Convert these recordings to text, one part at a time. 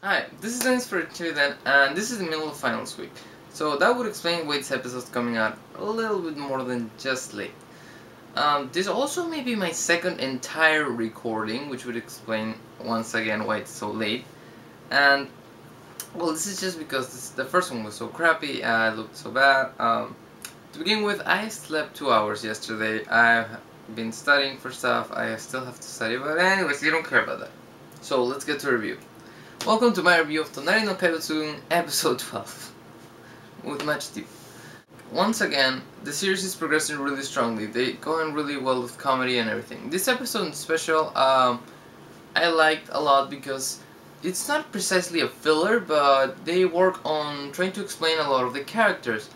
Hi, this is Dennis for TheChibiDen, and this is the middle of finals week. So that would explain why this episode's coming out a little bit more than just late. This also may be my second entire recording, which would explain once again why it's so late. And, well, this is just because the first one was so crappy, I looked so bad. To begin with, I slept 2 hours yesterday. I've been studying for stuff, I still have to study, but anyways, you don't care about that. So let's get to review. Welcome to my review of Tonari no Kaibutsu-kun episode 12 with Match Deep. Once again, the series is progressing really strongly. They go on really well with comedy and everything. This episode in special, I liked a lot because it's not precisely a filler, but they work on trying to explain a lot of the characters.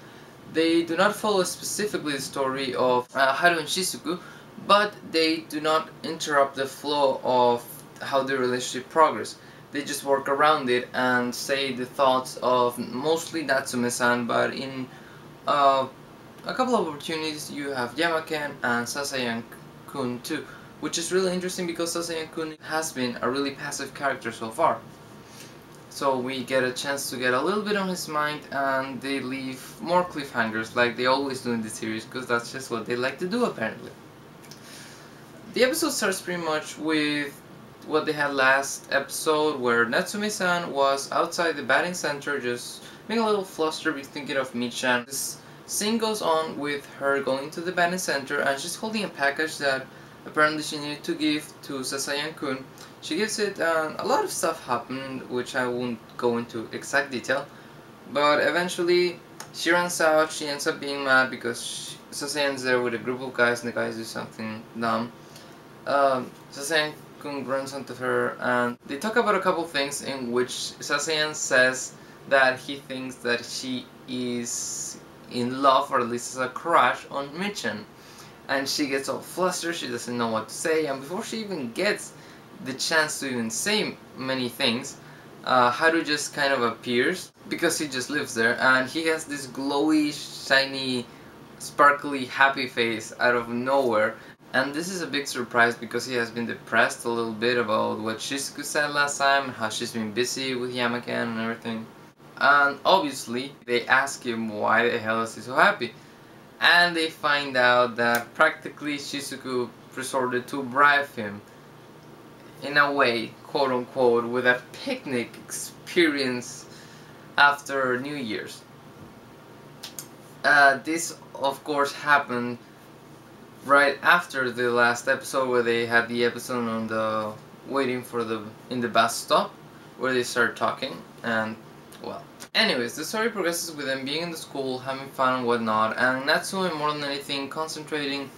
They do not follow specifically the story of Haru and Shizuku, but they do not interrupt the flow of how the relationship progresses. They just work around it and say the thoughts of mostly Natsume-san, but in a couple of opportunities you have Yamaken and Sasayan-kun too, which is really interesting because Sasayan-kun has been a really passive character so far. So we get a chance to get a little bit on his mind, and they leave more cliffhangers like they always do in the series, because that's just what they like to do apparently. The episode starts pretty much with what they had last episode, where Natsume-san was outside the batting center just being a little flustered, thinking of Michan. This scene goes on with her going to the batting center, and she's holding a package that apparently she needed to give to Sasayan-kun. She gives it, and a lot of stuff happened, which I won't go into exact detail, but eventually she runs out. She ends up being mad because Sasayan's there with a group of guys, and the guys do something dumb. Sasayan-kun runs onto her, and they talk about a couple things in which Sasayan says that he thinks that she is in love, or at least has a crush on Michan. And she gets all flustered, she doesn't know what to say, and before she even gets the chance to even say many things, Haru just kind of appears, because he just lives there, and he has this glowy, shiny, sparkly, happy face out of nowhere. And this is a big surprise because he has been depressed a little bit about what Shizuku said last time, how she's been busy with Yamaken and everything. And obviously, they ask him why the hell is he so happy. And they find out that practically Shizuku resorted to bribe him, in a way, quote unquote, with a picnic experience after New Year's. This of course happened right after the last episode, where they had the episode on the waiting for in the bus stop, where they start talking. And well, anyways, the story progresses with them being in the school, having fun and whatnot, and Natsume more than anything concentrating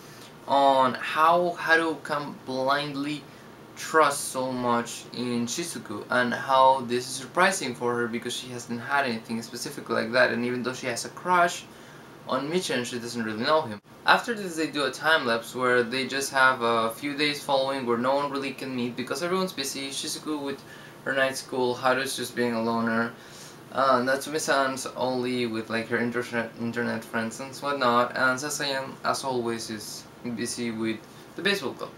on how Haru can blindly trust so much in Shizuku, and how this is surprising for her because she hasn't had anything specific like that, and even though she has a crush on Michan, she doesn't really know him. After this, they do a time lapse where they just have a few days following where no one really can meet because everyone's busy. Shizuku with her night school, Haru's just being a loner, Natsume-san's only with like her internet friends and whatnot, and Sasayan, as always, is busy with the baseball club.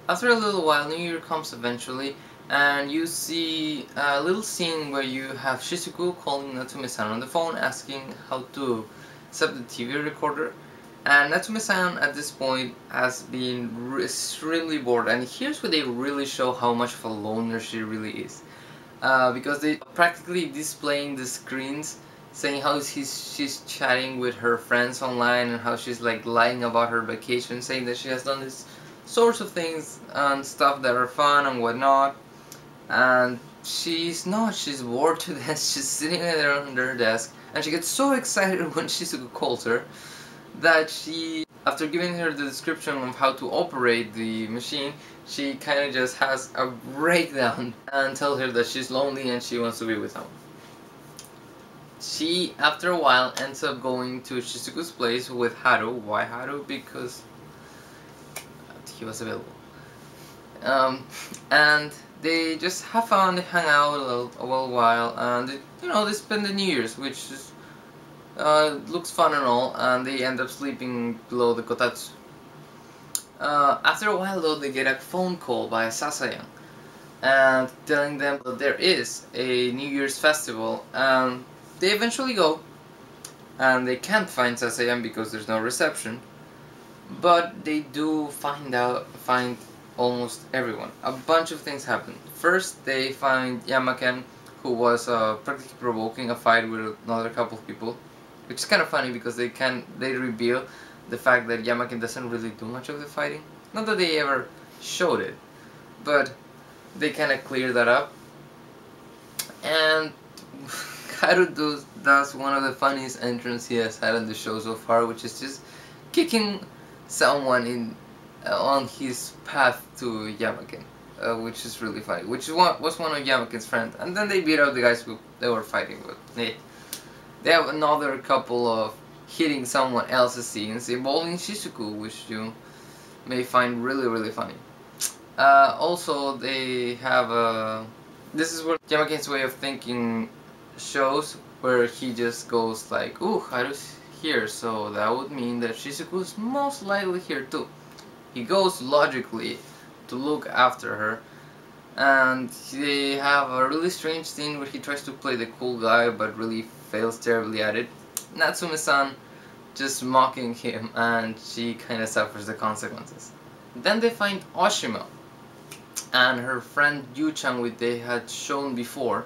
After a little while, New Year comes eventually, and you see a little scene where you have Shizuku calling Natsume-san on the phone, asking how to set the TV recorder. And Natsume-san at this point has been extremely bored, and here's where they really show how much of a loner she really is. Because they practically displaying the screens saying how she's chatting with her friends online, and how she's like lying about her vacation, saying that she has done these sorts of things and stuff that are fun and whatnot. And she's not, she's bored to death. She's sitting there on her desk, and she gets so excited when Shizuku calls her that she, after giving her the description of how to operate the machine, she kind of just has a breakdown and tells her that she's lonely and she wants to be with him. She, after a while, ends up going to Shizuku's place with Haru. Why Haru? Because he was available. And they just have fun, they hang out a little while, and they spend the New Year's, which is looks fun and all, and they end up sleeping below the kotatsu. After a while though, they get a phone call by Sasayan, and telling them that there is a New Year's festival, and they eventually go, and they can't find Sasayan because there's no reception, but they do find almost everyone. A bunch of things happen. First, they find Yamaken, who was practically provoking a fight with another couple of people, which is kind of funny because they reveal the fact that Yamaken doesn't really do much of the fighting. Not that they ever showed it, but they kind of clear that up. And Haru does one of the funniest entrances he has had on the show so far, which is just kicking someone on his path to Yamaken, which is really funny. Which was one of Yamaken's friends, and then they beat up the guys who they were fighting with. They have another couple of hitting someone else's scenes involving Shizuku, which you may find really funny. Also, they have this is where Yamaken's way of thinking shows, where he just goes like, "Ooh, Haru's here, so that would mean that Shizuku's most likely here too." He goes logically to look after her, and they have a really strange scene where he tries to play the cool guy but really fails terribly at it. Natsume-san just mocking him, and she kinda suffers the consequences. Then they find Oshima and her friend Yu-chan, which they had shown before.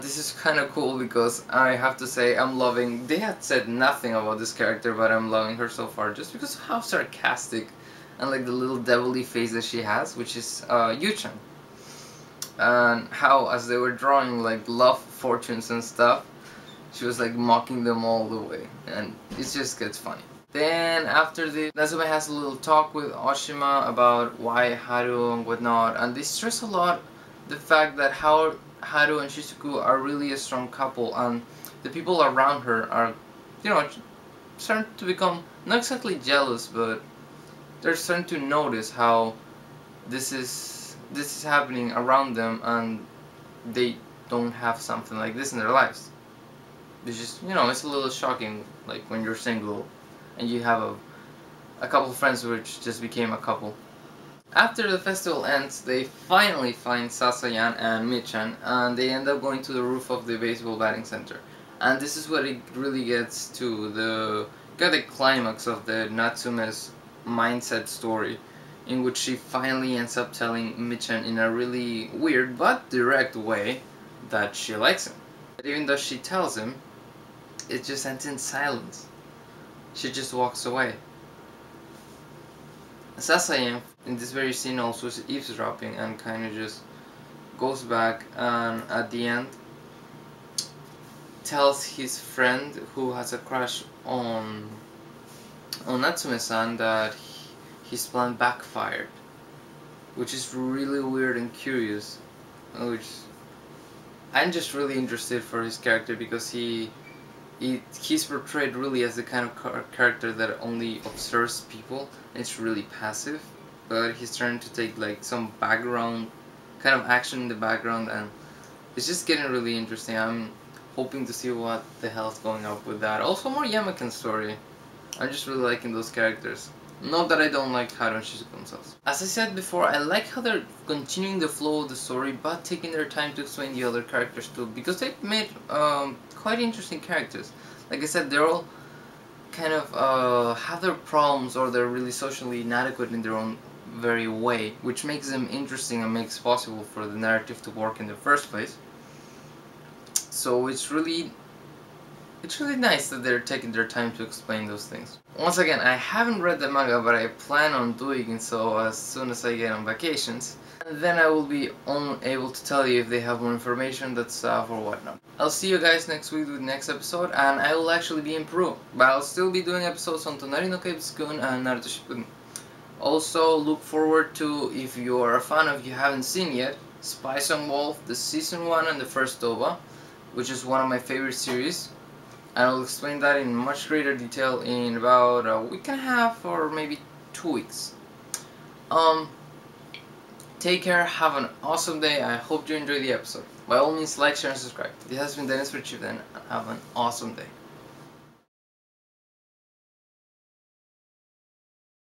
This is kind of cool because I have to say I'm loving, they had said nothing about this character, but I'm loving her so far just because of how sarcastic and like the little devilly face that she has, which is Yu-chan. And how, as they were drawing like love fortunes and stuff, she was like mocking them all the way, and it just gets funny. Then after this, Natsume has a little talk with Oshima about why Haru and whatnot, and they stress a lot the fact that how Haru and Shizuku are really a strong couple, and the people around her are, you know, starting to become not exactly jealous, but they're starting to notice how this is happening around them, and they don't have something like this in their lives. It's just, you know, it's a little shocking, like when you're single and you have a couple of friends which just became a couple. After the festival ends, they finally find Sasayan and Michan, and they end up going to the roof of the baseball batting center. And this is where it really gets to the climax of the Natsume's mindset story, in which she finally ends up telling Michan in a really weird but direct way that she likes him. But even though she tells him, it just ends in silence. She just walks away. Sasayan in this very scene also is eavesdropping and kind of just goes back, and at the end tells his friend who has a crush on Natsume-san that his plan backfired, which is really weird and curious, which I'm just really interested for his character because he's portrayed really as the kind of character that only observes people, and it's really passive, but he's trying to take like some background kind of action in the background, and it's just getting really interesting. I'm hoping to see what the hell's going up with that. Also more Yamaken story. I'm just really liking those characters. Not that I don't like Haru and Shizuku themselves. As I said before, I like how they're continuing the flow of the story but taking their time to explain the other characters too, because they've made quite interesting characters. Like I said, they're all kind of have their problems, or they're really socially inadequate in their own very way, which makes them interesting and makes it possible for the narrative to work in the first place. So it's really nice that they're taking their time to explain those things. Once again, I haven't read the manga, but I plan on doing so as soon as I get on vacations. And then I will be able to tell you if they have more information, that stuff, or whatnot. I'll see you guys next week with the next episode, and I will actually be in Peru. But I'll still be doing episodes on Tonari no Kaibutsu-kun and Naruto Shippuden. Also, look forward to, if you are a fan of, you haven't seen yet, Spice and Wolf, the Season 1 and the first OVA, which is one of my favorite series. And I'll explain that in much greater detail in about a week and a half or maybe 2 weeks. Take care, have an awesome day, I hope you enjoyed the episode. By all means, like, share, and subscribe. This has been Dennis for TheChibiDen, and have an awesome day.